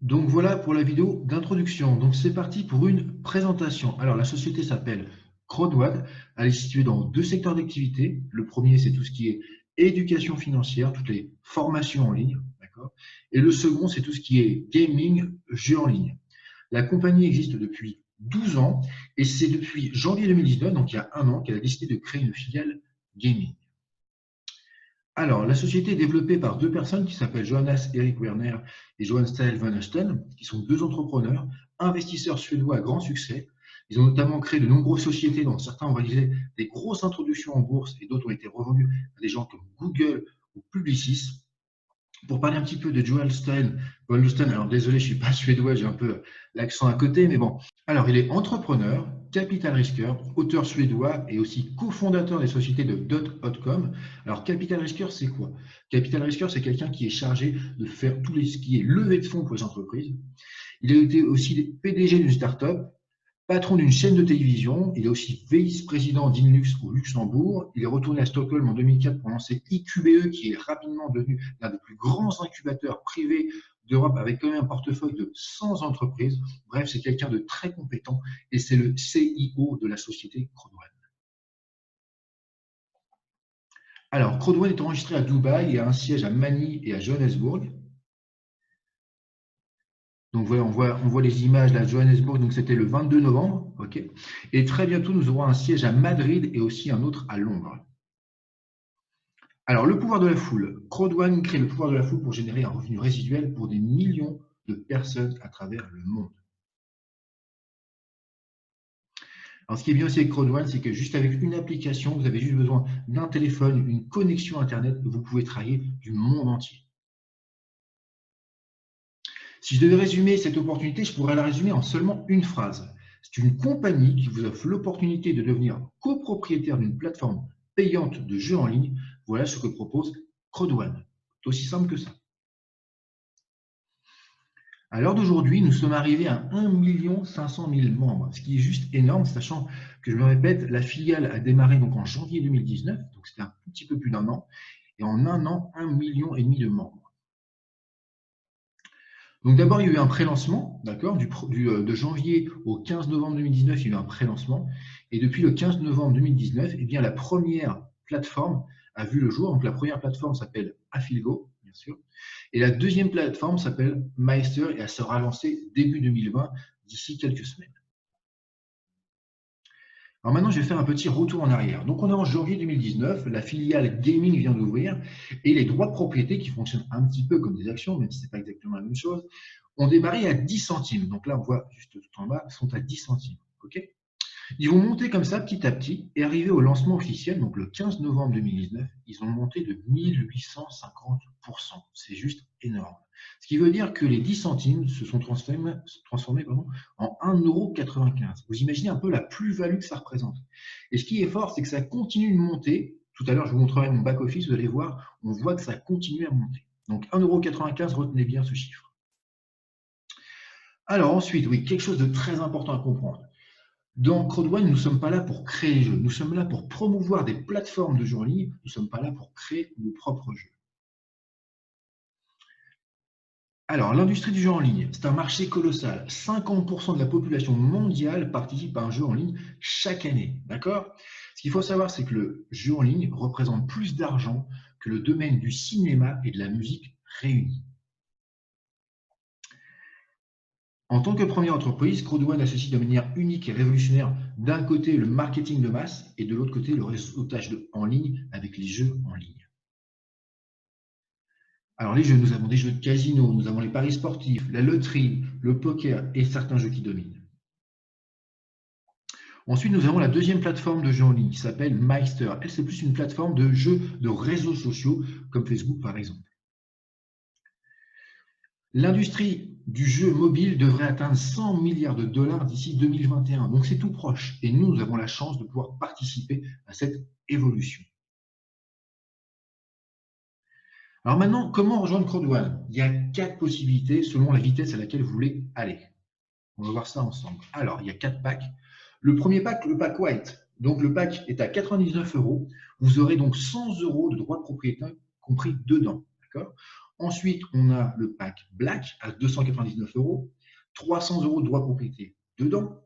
Donc voilà pour la vidéo d'introduction. Donc c'est parti pour une présentation. Alors la société s'appelle CrowdOne. Elle est située dans deux secteurs d'activité. Le premier, c'est tout ce qui est éducation financière, toutes les formations en ligne, d'accord. Et le second, c'est tout ce qui est gaming, jeux en ligne. La compagnie existe depuis 12 ans et c'est depuis janvier 2019, donc il y a un an, qu'elle a décidé de créer une filiale gaming. Alors, la société est développée par deux personnes qui s'appellent Johannes Erik Werner et Johan Stael van Osten, qui sont deux entrepreneurs, investisseurs suédois à grand succès. Ils ont notamment créé de nombreuses sociétés dont certains ont réalisé des grosses introductions en bourse et d'autres ont été revendus à des gens comme Google ou Publicis. Pour parler un petit peu de Johan Stael van Osten, alors désolé, je ne suis pas suédois, j'ai un peu l'accent à côté, mais bon. Alors, il est entrepreneur, capital risqueur, auteur suédois et aussi cofondateur des sociétés de Dot.com. Alors, capital risqueur, c'est quoi? Capital risqueur, c'est quelqu'un qui est chargé de faire tout ce qui est levée de fonds pour les entreprises. Il a été aussi PDG d'une start-up, patron d'une chaîne de télévision. Il est aussi vice-président d'Inlux au Luxembourg. Il est retourné à Stockholm en 2004 pour lancer IQBE, qui est rapidement devenu l'un des plus grands incubateurs privés d'Europe, avec quand même un portefeuille de 100 entreprises. Bref, c'est quelqu'un de très compétent et c'est le CIO de la société CrowdOne. Alors, CrowdOne est enregistré à Dubaï et a un siège à Manille et à Johannesburg. Donc voilà, on voit les images là, Johannesburg, donc c'était le 22 novembre, ok. Et très bientôt, nous aurons un siège à Madrid et aussi un autre à Londres. Alors, le pouvoir de la foule. CrowdOne crée le pouvoir de la foule pour générer un revenu résiduel pour des millions de personnes à travers le monde. Alors, ce qui est bien aussi avec CrowdOne, c'est que juste avec une application, vous avez juste besoin d'un téléphone, une connexion Internet, vous pouvez travailler du monde entier. Si je devais résumer cette opportunité, je pourrais la résumer en seulement une phrase. C'est une compagnie qui vous offre l'opportunité de devenir copropriétaire d'une plateforme payante de jeux en ligne. Voilà ce que propose CrowdOne. C'est aussi simple que ça. À l'heure d'aujourd'hui, nous sommes arrivés à 1 500 000 membres, ce qui est juste énorme, sachant que, je le répète, la filiale a démarré donc en janvier 2019, donc c'était un petit peu plus d'un an, et en un an, 1,5 million de membres. Donc d'abord, il y a eu un pré-lancement, d'accord, de janvier au 15 novembre 2019, il y a eu un pré-lancement, et depuis le 15 novembre 2019, eh bien, la première plateforme a vu le jour. Donc la première plateforme s'appelle Affilgo, bien sûr, et la deuxième plateforme s'appelle Meister, et elle sera lancée début 2020, d'ici quelques semaines. Alors maintenant, je vais faire un petit retour en arrière. Donc on est en janvier 2019, la filiale gaming vient d'ouvrir et les droits de propriété, qui fonctionnent un petit peu comme des actions, même si ce n'est pas exactement la même chose, ont démarré à 10 centimes. Donc là, on voit juste tout en bas, sont à 10 centimes. Okay, ils vont monter comme ça petit à petit et arriver au lancement officiel, donc le 15 novembre 2019, ils ont monté de 1850%. C'est juste énorme. Ce qui veut dire que les 10 centimes se sont transformés en 1,95 €. Vous imaginez un peu la plus-value que ça représente. Et ce qui est fort, c'est que ça continue de monter. Tout à l'heure, je vous montrerai mon back-office, vous allez voir, on voit que ça continue à monter. Donc 1,95 €, retenez bien ce chiffre. Alors ensuite, oui, quelque chose de très important à comprendre. Dans CrowdOne, nous ne sommes pas là pour créer des jeux, nous sommes là pour promouvoir des plateformes de jeux en ligne, nous ne sommes pas là pour créer nos propres jeux. Alors, l'industrie du jeu en ligne, c'est un marché colossal. 50% de la population mondiale participe à un jeu en ligne chaque année. D'accord? Ce qu'il faut savoir, c'est que le jeu en ligne représente plus d'argent que le domaine du cinéma et de la musique réunis. En tant que première entreprise, CrowdOne associe de manière unique et révolutionnaire d'un côté le marketing de masse et de l'autre côté le réseautage en ligne avec les jeux en ligne. Alors les jeux, nous avons des jeux de casino, nous avons les paris sportifs, la loterie, le poker et certains jeux qui dominent. Ensuite, nous avons la deuxième plateforme de jeux en ligne qui s'appelle Meister. Elle, c'est plus une plateforme de jeux de réseaux sociaux comme Facebook par exemple. L'industrie du jeu mobile devrait atteindre 100 milliards de dollars d'ici 2021. Donc c'est tout proche. Et nous avons la chance de pouvoir participer à cette évolution. Alors maintenant, comment rejoindre CrowdOne? Il y a 4 possibilités selon la vitesse à laquelle vous voulez aller. On va voir ça ensemble. Alors, il y a 4 packs. Le premier pack, le pack White. Donc le pack est à 99 €. Vous aurez donc 100 € de droits de propriété compris dedans. Ensuite, on a le pack Black à 299 €, 300 € de droits de propriété dedans.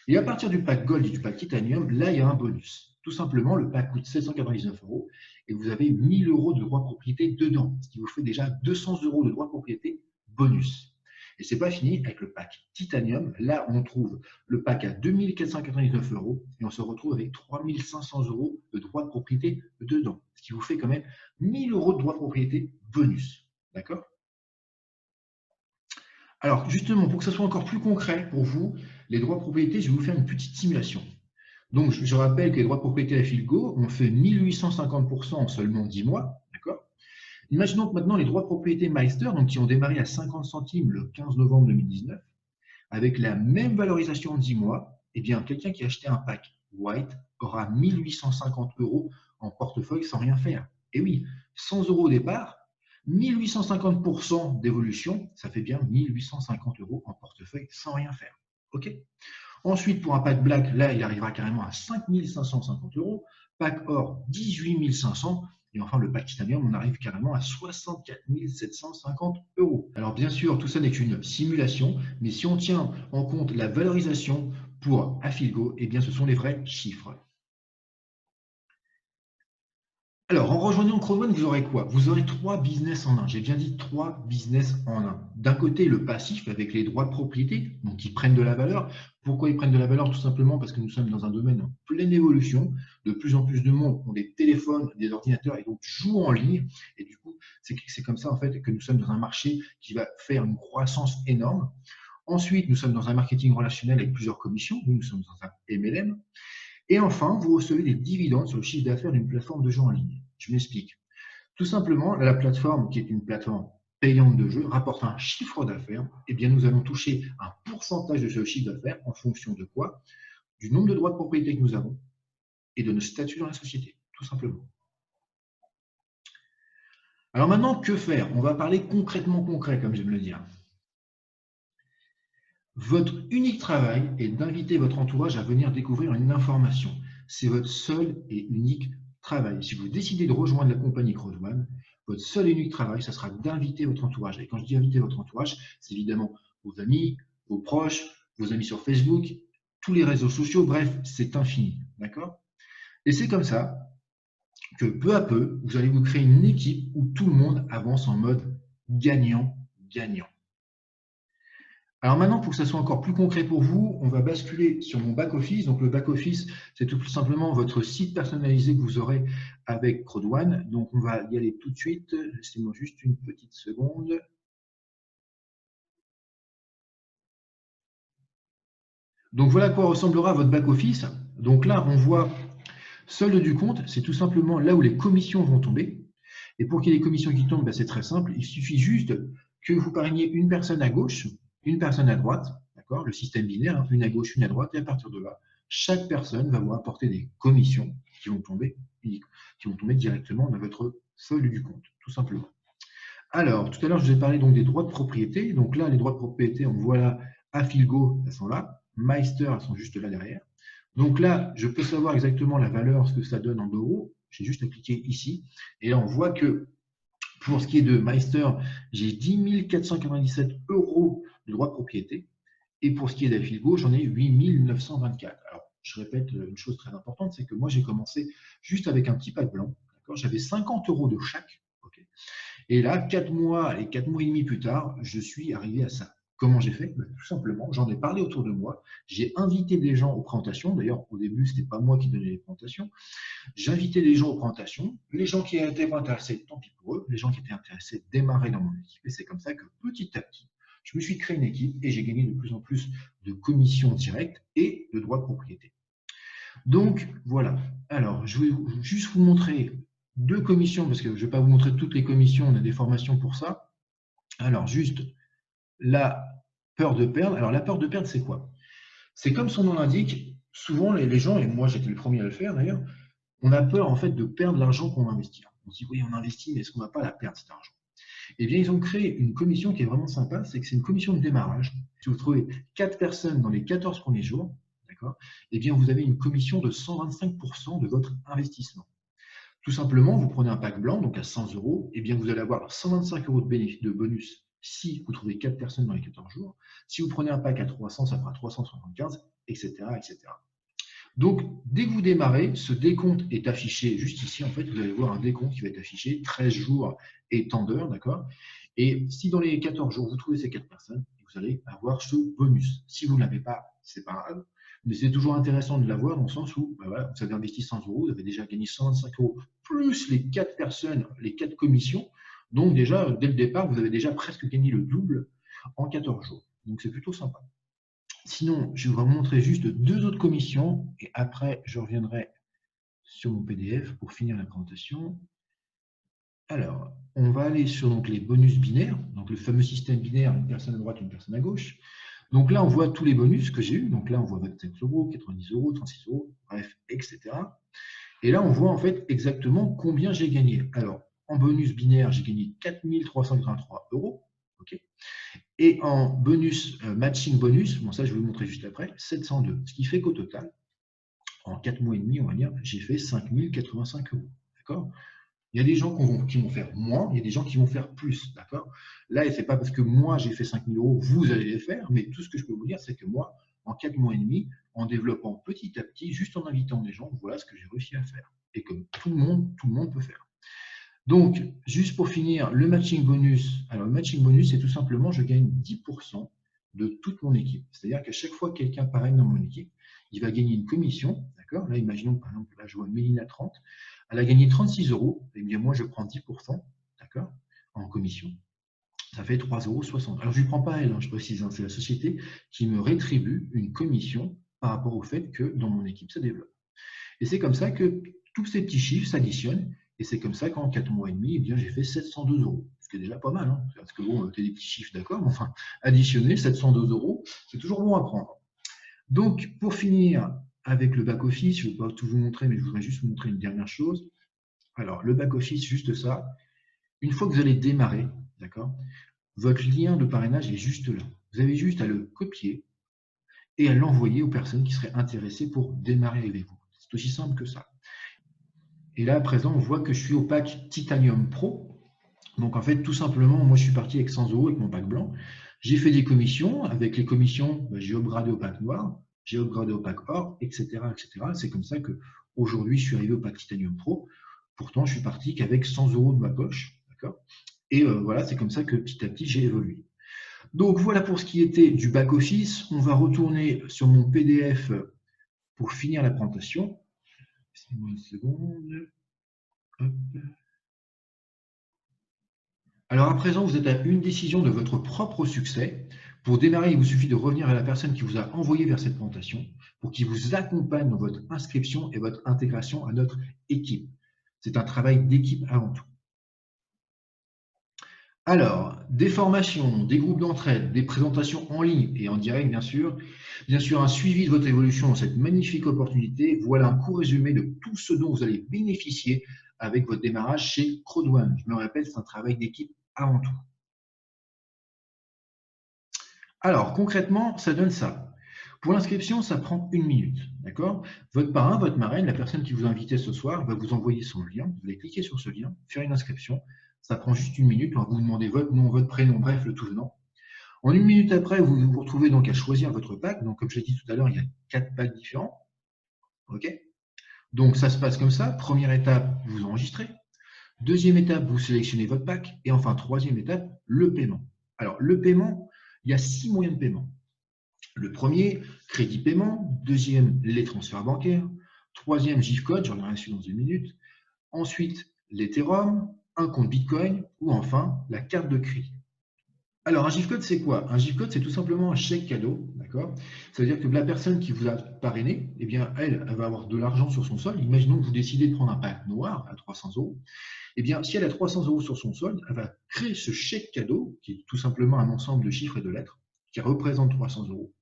Et à partir du pack Gold et du pack Titanium, là, il y a un bonus. Tout simplement, le pack coûte 799 € et vous avez 1000 € de droits de propriété dedans, ce qui vous fait déjà 200 € de droits de propriété bonus. Et ce n'est pas fini avec le pack Titanium. Là, on trouve le pack à 2499 € et on se retrouve avec 3500 € de droits de propriété dedans, ce qui vous fait quand même 1000 € de droits de propriété bonus. D'accord? Alors, justement, pour que ce soit encore plus concret pour vous, les droits de propriété, je vais vous faire une petite simulation. Donc, je rappelle que les droits de propriété à Filgo ont fait 1850% en seulement 10 mois. D'accord? Imaginons que maintenant les droits de propriété Meister, donc qui ont démarré à 50 centimes le 15 novembre 2019, avec la même valorisation en 10 mois, eh bien, quelqu'un qui a acheté un pack White aura 1850 € en portefeuille sans rien faire. Et oui, 100 € au départ, 1850% d'évolution, ça fait bien 1850 € en portefeuille sans rien faire. OK? Ensuite, pour un pack Black, là, il arrivera carrément à 5550 €. Pack Or, 18 500. Et enfin, le pack Titanium, on arrive carrément à 64 750 €. Alors, bien sûr, tout ça n'est qu'une simulation, mais si on tient en compte la valorisation pour Afilgo, eh bien, ce sont les vrais chiffres. Alors, en rejoignant Crowdone, vous aurez quoi? Vous aurez 3 business en un. J'ai bien dit 3 business en un. D'un côté, le passif avec les droits de propriété, donc qui prennent de la valeur. Pourquoi ils prennent de la valeur? Tout simplement parce que nous sommes dans un domaine en pleine évolution. De plus en plus de monde ont des téléphones, des ordinateurs et donc jouent en ligne. Et du coup, c'est comme ça en fait que nous sommes dans un marché qui va faire une croissance énorme. Ensuite, nous sommes dans un marketing relationnel avec plusieurs commissions. Nous sommes dans un MLM. Et enfin, vous recevez des dividendes sur le chiffre d'affaires d'une plateforme de jeu en ligne. Je m'explique. Tout simplement, la plateforme, qui est une plateforme payante de jeu, rapporte un chiffre d'affaires. Eh bien, nous allons toucher un pourcentage de ce chiffre d'affaires en fonction de quoi? Du nombre de droits de propriété que nous avons et de nos statuts dans la société, tout simplement. Alors maintenant, que faire? On va parler concrètement concret, comme j'aime le dire. Votre unique travail est d'inviter votre entourage à venir découvrir une information. C'est votre seul et unique travail. Si vous décidez de rejoindre la compagnie Crowdone, votre seul et unique travail, ça sera d'inviter votre entourage. Et quand je dis inviter votre entourage, c'est évidemment vos amis, vos proches, vos amis sur Facebook, tous les réseaux sociaux, bref, c'est infini. D'accord? Et c'est comme ça que peu à peu, vous allez vous créer une équipe où tout le monde avance en mode gagnant-gagnant. Alors maintenant, pour que ça soit encore plus concret pour vous, on va basculer sur mon back-office. Donc le back-office, c'est tout simplement votre site personnalisé que vous aurez avec Crowdone. Donc on va y aller tout de suite. Laissez-moi juste une petite seconde. Donc voilà à quoi ressemblera votre back-office. Donc là, on voit solde du compte, c'est tout simplement là où les commissions vont tomber. Et pour qu'il y ait des commissions qui tombent, ben, c'est très simple. Il suffit juste que vous parrainiez une personne à gauche, une personne à droite, d'accord? Le système binaire, hein, une à gauche, une à droite, et à partir de là, chaque personne va vous apporter des commissions qui vont tomber directement dans votre solde du compte, tout simplement. Alors, tout à l'heure, je vous ai parlé donc des droits de propriété. Donc là, les droits de propriété, on voit là, à Filgo, elles sont là. Meister, elles sont juste là derrière. Donc là, je peux savoir exactement la valeur, ce que ça donne en euros. J'ai juste à cliquer ici. Et là, on voit que pour ce qui est de Meister, j'ai 10 497 € de droits de propriété. Et pour ce qui est d'Afilgo, j'en ai 8 924. Alors, je répète une chose très importante, c'est que moi, j'ai commencé juste avec un petit pack blanc. J'avais 50 € de chaque. Okay. Et là, 4 mois et 4 mois et demi plus tard, je suis arrivé à ça. Comment j'ai fait? Tout simplement, j'en ai parlé autour de moi. J'ai invité des gens aux présentations. D'ailleurs, au début, ce n'était pas moi qui donnais les présentations. J'invitais les gens aux présentations. Les gens qui étaient pas intéressés, tant pis pour eux. Les gens qui étaient intéressés démarraient dans mon équipe. Et c'est comme ça que petit à petit, je me suis créé une équipe et j'ai gagné de plus en plus de commissions directes et de droits de propriété. Donc, voilà. Alors, je vais juste vous montrer 2 commissions, parce que je ne vais pas vous montrer toutes les commissions, on a des formations pour ça. Alors, juste la peur de perdre. Alors, la peur de perdre, c'est quoi? C'est comme son nom l'indique, souvent les gens, et moi j'étais le premier à le faire d'ailleurs, on a peur en fait de perdre l'argent qu'on va investir. On se dit, oui, on investit, mais est-ce qu'on ne va pas la perdre cet argent? Eh bien, ils ont créé une commission qui est vraiment sympa, c'est que c'est une commission de démarrage. Si vous trouvez 4 personnes dans les 14 premiers jours, d'accord, eh bien, vous avez une commission de 125% de votre investissement. Tout simplement, vous prenez un pack blanc, donc à 100 €, et bien vous allez avoir 125 € de bonus si vous trouvez 4 personnes dans les 14 jours. Si vous prenez un pack à 300, ça fera 375, etc., etc. Donc, dès que vous démarrez, ce décompte est affiché juste ici. En fait, vous allez voir un décompte qui va être affiché 13 jours et tant d'heures, d'accord? Et si dans les 14 jours, vous trouvez ces 4 personnes, vous allez avoir ce bonus. Si vous ne l'avez pas, c'est pas grave. Mais c'est toujours intéressant de l'avoir dans le sens où voilà, vous avez investi 100 €, vous avez déjà gagné 125 € plus les 4 personnes, les 4 commissions. Donc déjà, dès le départ, vous avez déjà presque gagné le double en 14 jours. Donc c'est plutôt sympa. Sinon, je vais vous montrer juste 2 autres commissions et après, je reviendrai sur mon PDF pour finir la présentation. Alors, on va aller sur donc, les bonus binaires, donc le fameux système binaire, une personne à droite, une personne à gauche. Donc là, on voit tous les bonus que j'ai eu. Donc là, on voit 27 €, 90 €, 36 €, bref, etc. Et là, on voit en fait exactement combien j'ai gagné. Alors, en bonus binaire, j'ai gagné 4 383 €. OK. Et en bonus, matching bonus, bon ça je vais vous montrer juste après, 702. Ce qui fait qu'au total, en 4 mois et demi, on va dire, j'ai fait 5 085 €. D'accord? Il y a des gens qui vont faire moins, il y a des gens qui vont faire plus. D'accord? Là, ce n'est pas parce que moi j'ai fait 5 000 €, vous allez les faire, mais tout ce que je peux vous dire, c'est que moi, en 4 mois et demi, en développant petit à petit, juste en invitant des gens, voilà ce que j'ai réussi à faire. Et comme tout le monde peut faire. Donc, juste pour finir, le matching bonus. Alors, le matching bonus, c'est tout simplement, je gagne 10% de toute mon équipe. C'est-à-dire qu'à chaque fois que quelqu'un parraine dans mon équipe, il va gagner une commission. D'accord? Là, imaginons par exemple, là, je vois Mélina 30. Elle a gagné 36 €. Et bien, moi, je prends 10%, d'accord, en commission. Ça fait 3,60 €. Alors, je ne lui prends pas elle, je précise, c'est la société qui me rétribue une commission par rapport au fait que dans mon équipe, ça développe. Et c'est comme ça que tous ces petits chiffres s'additionnent. Et c'est comme ça qu'en 4 mois et demi, eh bien, j'ai fait 702 €. Ce qui est déjà pas mal. Hein, parce que bon, tu as des petits chiffres, d'accord, mais enfin, additionner 702 €, c'est toujours bon à prendre. Donc, pour finir avec le back-office, je ne vais pas tout vous montrer, mais je voudrais juste vous montrer une dernière chose. Alors, le back-office, juste ça. Une fois que vous allez démarrer, d'accord, votre lien de parrainage est juste là. Vous avez juste à le copier et à l'envoyer aux personnes qui seraient intéressées pour démarrer avec vous. C'est aussi simple que ça. Et là, à présent, on voit que je suis au pack Titanium Pro. Donc, en fait, tout simplement, moi, je suis parti avec 100 € avec mon pack blanc. J'ai fait des commissions. Avec les commissions, j'ai upgradé au pack noir, j'ai upgradé au pack or, etc., etc. C'est comme ça qu'aujourd'hui, je suis arrivé au pack Titanium Pro. Pourtant, je suis parti qu'avec 100 € de ma poche. D'accord. Et voilà, c'est comme ça que petit à petit, j'ai évolué. Donc, voilà pour ce qui était du back-office. On va retourner sur mon PDF pour finir la présentation. Laissez-moi une seconde. Hop. Alors à présent, vous êtes à une décision de votre propre succès. Pour démarrer, il vous suffit de revenir à la personne qui vous a envoyé vers cette présentation pour qu'il vous accompagne dans votre inscription et votre intégration à notre équipe. C'est un travail d'équipe avant tout. Alors, des formations, des groupes d'entraide, des présentations en ligne et en direct, bien sûr un suivi de votre évolution dans cette magnifique opportunité. Voilà un court résumé de tout ce dont vous allez bénéficier avec votre démarrage chez Crowd1. Je me répète, c'est un travail d'équipe avant tout. Alors, concrètement, ça donne ça. Pour l'inscription, ça prend 1 minute. D'accord? Votre parrain, votre marraine, la personne qui vous a invité ce soir, va vous envoyer son lien. Vous allez cliquer sur ce lien, faire une inscription. Ça prend juste 1 minute. On va vous demander votre nom, votre prénom, bref, le tout venant. En 1 minute après, vous vous retrouvez donc à choisir votre pack. Donc, comme je l'ai dit tout à l'heure, il y a 4 packs différents. OK? Donc, ça se passe comme ça. Première étape, vous enregistrez. Deuxième étape, vous sélectionnez votre pack. Et enfin, troisième étape, le paiement. Alors, le paiement, il y a 6 moyens de paiement. Le premier, crédit paiement. Deuxième, les transferts bancaires. Troisième, GIF code, j'en reviendrai dessus dans 1 minute. Ensuite, l'Ethereum, un compte Bitcoin ou enfin la carte de crédit. Alors, un GIF code, c'est quoi? Un GIF code, c'est tout simplement un chèque cadeau, d'accord? Ça veut dire que la personne qui vous a parrainé, eh bien, elle va avoir de l'argent sur son solde. Imaginons que vous décidez de prendre un pack noir à 300 €. Eh bien, si elle a 300 € sur son solde, elle va créer ce chèque cadeau, qui est tout simplement un ensemble de chiffres et de lettres, qui représente 300 €.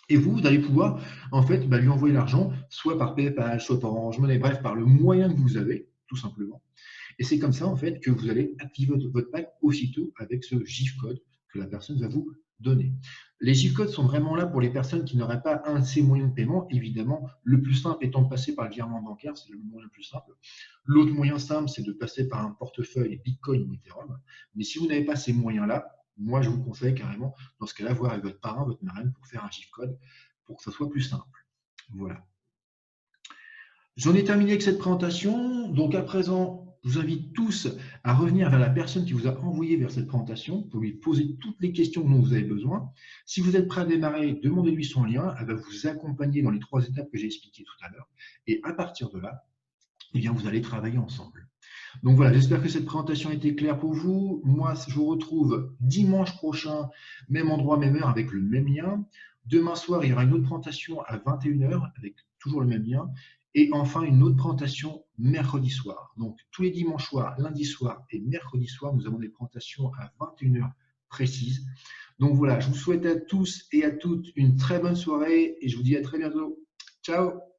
Et vous allez pouvoir, en fait, lui envoyer l'argent, soit par PayPal, soit par Orange Money, bref, par le moyen que vous avez, tout simplement. Et c'est comme ça, en fait, que vous allez activer votre pack aussitôt avec ce GIF code que la personne va vous données. Les G-codes sont vraiment là pour les personnes qui n'auraient pas un de ces moyens de paiement. Évidemment, le plus simple étant de passer par le virement bancaire, c'est le moyen le plus simple. L'autre moyen simple, c'est de passer par un portefeuille Bitcoin ou Ethereum. Mais si vous n'avez pas ces moyens-là, moi, je vous conseille carrément, dans ce cas-là, voir avec votre parrain, votre marraine pour faire un G-code pour que ça soit plus simple. Voilà. J'en ai terminé avec cette présentation. Donc à présent, je vous invite tous à revenir vers la personne qui vous a envoyé vers cette présentation pour lui poser toutes les questions dont vous avez besoin. Si vous êtes prêt à démarrer, demandez-lui son lien. Elle va vous accompagner dans les 3 étapes que j'ai expliquées tout à l'heure. Et à partir de là, eh bien, vous allez travailler ensemble. Donc voilà, j'espère que cette présentation a été claire pour vous. Moi, je vous retrouve dimanche prochain, même endroit, même heure, avec le même lien. Demain soir, il y aura une autre présentation à 21h avec toujours le même lien. Et enfin, une autre présentation mercredi soir. Donc, tous les dimanches soirs, lundi soir et mercredi soir, nous avons des présentations à 21h précises. Donc voilà, je vous souhaite à tous et à toutes une très bonne soirée et je vous dis à très bientôt. Ciao!